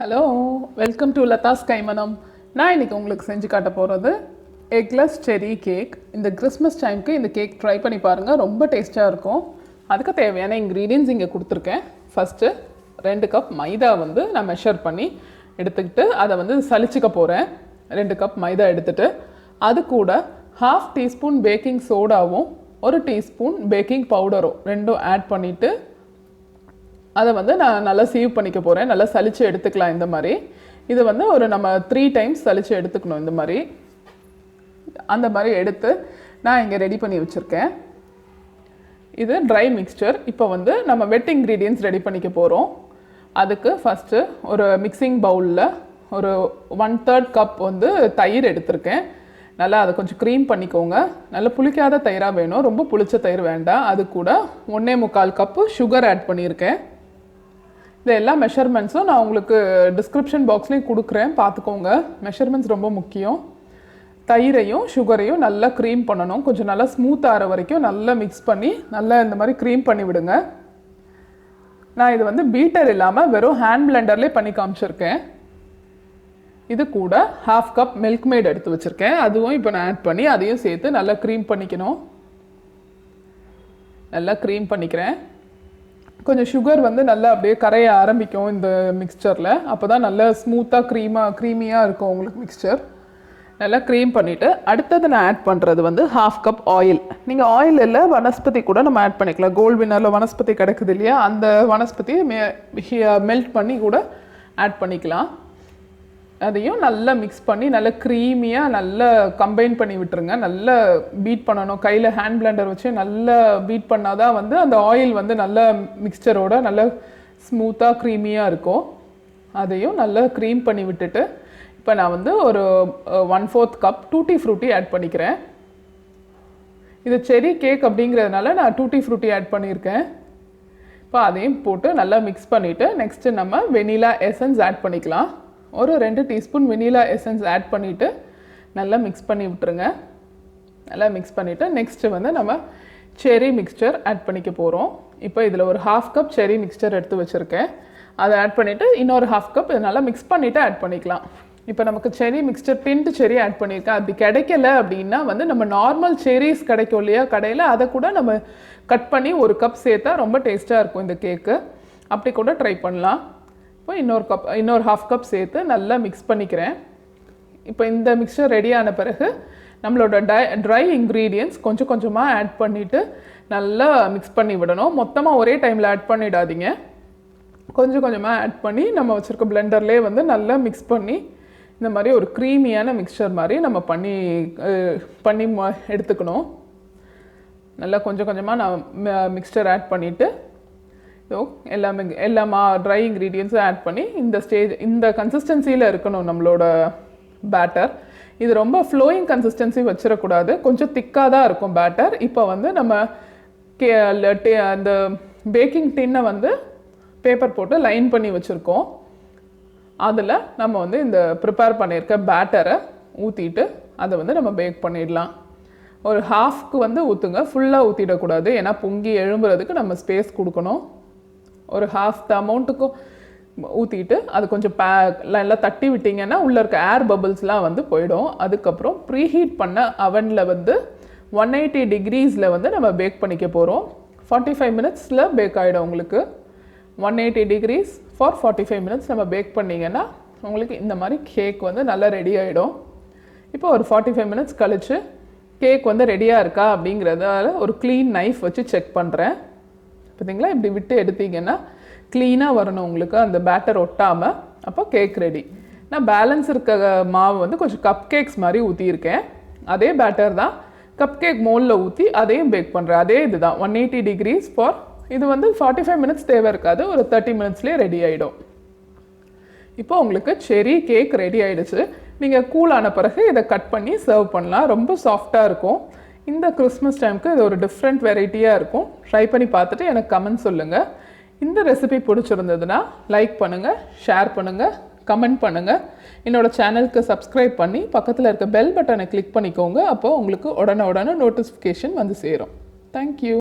Hello, welcome to Latha's Kaimanam. நான் இன்றைக்கி உங்களுக்கு செஞ்சு காட்ட போகிறது எக்லெஸ் செரி கேக். இந்த கிறிஸ்மஸ் டைமுக்கு இந்த கேக் ட்ரை பண்ணி பாருங்கள், ரொம்ப டேஸ்ட்டாக இருக்கும். அதுக்கு தேவையான இன்க்ரீடியன்ட்ஸ் இங்கே கொடுத்துருக்கேன். ஃபஸ்ட்டு 2 கப் மைதா வந்து நான் மெஷர் பண்ணி எடுத்துக்கிட்டு அதை வந்து சலிச்சிக்க போகிறேன். 2 கப் மைதா எடுத்துகிட்டு அது கூட 1/2 டீஸ்பூன் பேக்கிங் சோடாவும் 1 டீஸ்பூன் பேக்கிங் பவுடரும் ரெண்டும் ஆட் பண்ணிவிட்டு அதை வந்து நான் நல்லா சீவ் பண்ணிக்க போகிறேன். நல்லா சலிச்சு எடுத்துக்கலாம். இந்த மாதிரி இது வந்து ஒரு நம்ம 3 டைம்ஸ் சலிச்சு எடுத்துக்கணும். இந்த மாதிரி அந்த மாதிரி எடுத்து நான் இங்கே ரெடி பண்ணி வச்சுருக்கேன். இது ட்ரை மிக்ஸ்சர். இப்போ வந்து நம்ம வெட் இன்க்ரீடியன்ட்ஸ் ரெடி பண்ணிக்க போகிறோம். அதுக்கு ஃபஸ்ட்டு ஒரு மிக்சிங் பவுலில் ஒரு 1/3 கப் வந்து தயிர் எடுத்திருக்கேன். நல்லா அதை கொஞ்சம் க்ரீம் பண்ணிக்கோங்க. நல்லா புளிக்காத தயிராக வேணும், ரொம்ப புளிச்ச தயிர் வேண்டாம். அது கூட 1.25 கப்பு சுகர் ஆட் பண்ணியிருக்கேன். இது எல்லா மெஷர்மெண்ட்ஸும் நான் உங்களுக்கு டிஸ்கிரிப்ஷன் பாக்ஸ்லேயும் கொடுக்குறேன், பார்த்துக்கோங்க. மெஷர்மெண்ட்ஸ் ரொம்ப முக்கியம். தயிரையும் சுகரையும் நல்லா க்ரீம் பண்ணணும். கொஞ்சம் நல்லா ஸ்மூத் ஆகிற வரைக்கும் நல்லா மிக்ஸ் பண்ணி நல்லா இந்த மாதிரி க்ரீம் பண்ணி விடுங்க. நான் இது வந்து பீட்டர் இல்லாமல் வெறும் ஹேண்ட் பிளெண்டர்லேயே பண்ணி காமிச்சிருக்கேன். இது கூட 1/2 கப் மில்க்மெய்ட் எடுத்து வச்சுருக்கேன். அதுவும் இப்போ நான் ஆட் பண்ணி அதையும் சேர்த்து நல்லா க்ரீம் பண்ணிக்கணும். நல்லா க்ரீம் பண்ணிக்கிறேன். கொஞ்சம் சுகர் வந்து நல்லா அப்படியே கரைய ஆரம்பிக்கும் இந்த மிக்ஸ்சரில். அப்போ தான் நல்லா ஸ்மூத்தாக க்ரீமியாக இருக்கும் உங்களுக்கு மிக்ஸ்சர். நல்லா க்ரீம் பண்ணிவிட்டு அடுத்தது நான் ஆட் பண்ணுறது வந்து 1/2 கப் ஆயில். நீங்கள் ஆயில் இல்லை வனஸ்பதி கூட நம்ம ஆட் பண்ணிக்கலாம். கோல்ட் வின்னரில் வனஸ்பதி கிடைக்குது இல்லையா, அந்த வனஸ்பதியை மெல்ட் பண்ணி கூட ஆட் பண்ணிக்கலாம். அதையும் நல்லா மிக்ஸ் பண்ணி நல்லா க்ரீமியாக நல்லா கம்பைன் பண்ணி விட்டுருங்க. நல்லா பீட் பண்ணணும். கையில் ஹேண்ட் பிளெண்டர் வச்சு நல்லா பீட் பண்ணால் தான் வந்து அந்த ஆயில் வந்து நல்ல மிக்ஸ்சரோட நல்லா ஸ்மூத்தாக க்ரீமியாக இருக்கும். அதையும் நல்லா க்ரீம் பண்ணி விட்டுட்டு இப்போ நான் வந்து ஒரு 1/4 கப் டூட்டி ஃப்ரூட்டி ஆட் பண்ணிக்கிறேன். இது செரி கேக் அப்படிங்கிறதுனால நான் டூட்டி ஃப்ரூட்டி ஆட் பண்ணியிருக்கேன். இப்போ அதையும் போட்டு நல்லா மிக்ஸ் பண்ணிவிட்டு நெக்ஸ்ட்டு நம்ம வெனிலா எசன்ஸ் ஆட் பண்ணிக்கலாம். ஒரு 2 டீஸ்பூன் வெனிலா எசன்ஸ் ஆட் பண்ணிவிட்டு நல்லா மிக்ஸ் பண்ணி விட்டுருங்க. நல்லா மிக்ஸ் பண்ணிவிட்டு நெக்ஸ்ட்டு வந்து நம்ம செரி மிக்ஸ்சர் ஆட் பண்ணிக்க போகிறோம். இப்போ இதில் ஒரு 1/2 கப் செரி மிக்ஸ்சர் எடுத்து வச்சுருக்கேன். அதை ஆட் பண்ணிவிட்டு இன்னொரு 1/2 கப் நல்லா மிக்ஸ் பண்ணிவிட்டு ஆட் பண்ணிக்கலாம். இப்போ நமக்கு செரி மிக்ஸ்சர் டின்ட் செரி ஆட் பண்ணியிருக்கேன். அப்படி கிடைக்கல அப்படின்னா வந்து நம்ம நார்மல் செரிஸ் கிடைக்கும் இல்லையா கடையில், அதை கூட நம்ம கட் பண்ணி 1 கப் சேர்த்தா ரொம்ப டேஸ்ட்டாக இருக்கும் இந்த கேக்கு. அப்படி கூட ட்ரை பண்ணலாம். இப்போ இன்னொரு 1/2 கப் சேர்த்து நல்லா மிக்ஸ் பண்ணிக்கிறேன். இப்போ இந்த மிக்சர் ரெடியான பிறகு நம்மளோட ட்ரை இன்க்ரீடியன்ட்ஸ் கொஞ்சம் கொஞ்சமாக ஆட் பண்ணிவிட்டு நல்லா மிக்ஸ் பண்ணி விடணும். மொத்தமாக ஒரே டைமில் ஆட் பண்ணிடாதீங்க. கொஞ்சம் கொஞ்சமாக ஆட் பண்ணி நம்ம வச்சுருக்க பிளெண்டர்லேயே வந்து நல்லா மிக்ஸ் பண்ணி இந்த மாதிரி ஒரு க்ரீமியான மிக்சர் மாதிரி நம்ம பண்ணி எடுத்துக்கணும். நல்லா கொஞ்சம் கொஞ்சமாக நான் மிக்சர் ஆட் பண்ணிவிட்டு எல்லா ட்ரை இன்க்ரீடியன்ஸும் ஆட் பண்ணி இந்த கன்சிஸ்டன்சியில் இருக்கணும் நம்மளோட பேட்டர். இது ரொம்ப ஃப்ளோயிங் கன்சிஸ்டன்சி வச்சிடக்கூடாது, கொஞ்சம் திக்காக தான் இருக்கும் பேட்டர். இப்போ வந்து நம்ம அந்த பேக்கிங் டின்னை வந்து பேப்பர் போட்டு லைன் பண்ணி வச்சுருக்கோம். அதில் நம்ம வந்து இந்த ப்ரிப்பேர் பண்ணியிருக்க பேட்டரை ஊற்றிட்டு அதை வந்து நம்ம பேக் பண்ணிடலாம். ஒரு 1/2க்கு வந்து ஊற்றுங்க, ஃபுல்லாக ஊற்றிடக்கூடாது. ஏன்னா பொங்கி எழும்புறதுக்கு நம்ம ஸ்பேஸ் கொடுக்கணும். ஒரு 1/2 த அமௌண்ட்டுக்கும் ஊற்றிட்டு அது கொஞ்சம் நல்லா தட்டி விட்டிங்கன்னா உள்ளே இருக்க ஏர் பபிள்ஸ்லாம் வந்து போயிடும். அதுக்கப்புறம் ப்ரீஹீட் பண்ண அவனில் வந்து 180 டிகிரீஸில் வந்து நம்ம பேக் பண்ணிக்க போகிறோம். 45 மினிட்ஸில் பேக் ஆகிடும் உங்களுக்கு. 180 டிகிரீஸ் ஃபார் 45 மினிட்ஸ் நம்ம பேக் பண்ணிங்கன்னா உங்களுக்கு இந்த மாதிரி கேக் வந்து நல்லா ரெடி ஆகிடும். இப்போ ஒரு 45 மினிட்ஸ் கழித்து கேக் வந்து ரெடியாக இருக்கா அப்படிங்கிறதால ஒரு க்ளீன் நைஃப் வச்சு செக் பண்ணுறேன். பார்த்தீங்களா, இப்படி விட்டு எடுத்தீங்கன்னா க்ளீனாக வரணும் உங்களுக்கு, அந்த பேட்டர் ஒட்டாமல். அப்போ கேக் ரெடி. நான் பேலன்ஸ் இருக்க மாவு வந்து கொஞ்சம் கப் கேக்ஸ் மாதிரி ஊற்றியிருக்கேன். அதே பேட்டர் தான் கப் கேக் மோல்டில் ஊற்றி அதையும் பேக் பண்ணுறேன். அதே இது தான் 180 டிகிரீஸ் ஃபார் இது வந்து 45 மினிட்ஸ் தேவை இருக்காது, ஒரு 30 மினிட்ஸ்லேயே ரெடி ஆகிடும். இப்போ உங்களுக்கு செரி கேக் ரெடி ஆகிடுச்சு. நீங்கள் கூலான பிறகு இதை கட் பண்ணி சர்வ் பண்ணலாம். ரொம்ப சாஃப்டாக இருக்கும். இந்த கிறிஸ்மஸ் டைமுக்கு இது ஒரு டிஃப்ரெண்ட் வெரைட்டியாக இருக்கும். ட்ரை பண்ணி பார்த்துட்டு எனக்கு கமெண்ட் சொல்லுங்கள். இந்த ரெசிபி பிடிச்சிருந்ததுன்னா லைக் பண்ணுங்கள், ஷேர் பண்ணுங்கள், கமெண்ட் பண்ணுங்கள். என்னோடய சேனலுக்கு சப்ஸ்கிரைப் பண்ணி பக்கத்தில் இருக்க பெல் பட்டனை கிளிக் பண்ணிக்கோங்க. அப்போது உங்களுக்கு உடனே நோட்டிஃபிகேஷன் வந்து சேரும். தேங்க்யூ.